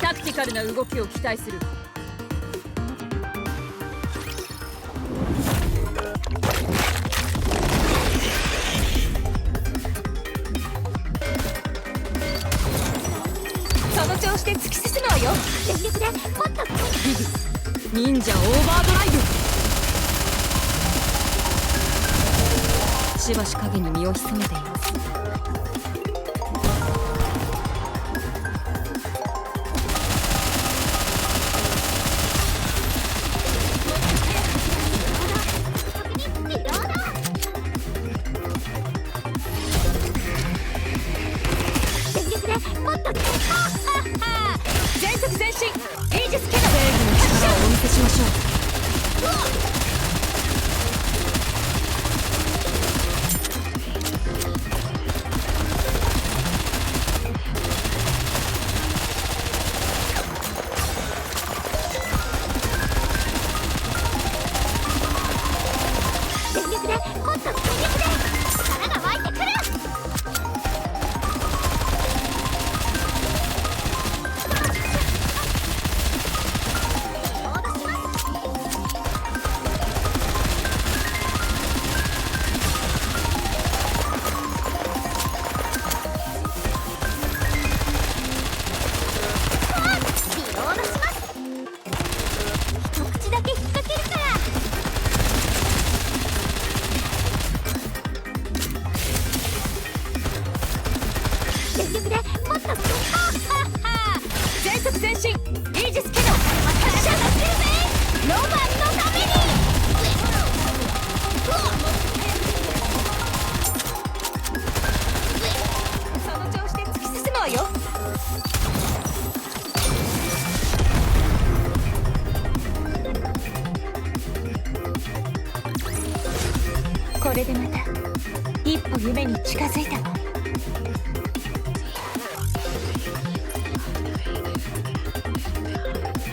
タクティカルな動きを期待する。その調子で突き進むわよ。全力でもっとビグ忍者オーバードライブ。しばし影に身を潜めています。全力でもっと全速前進。イージスキャノン。正義の力をお見せしましょう。全力でもっと全力で力が湧いてくる。リロードします。一口だけ引っ掛けるから。全力でもっと全速前進。イージスキャノン。発射させるぜ。ロマンのために。その調子で突き進むわよ。これでまた一歩夢に近づいたわ。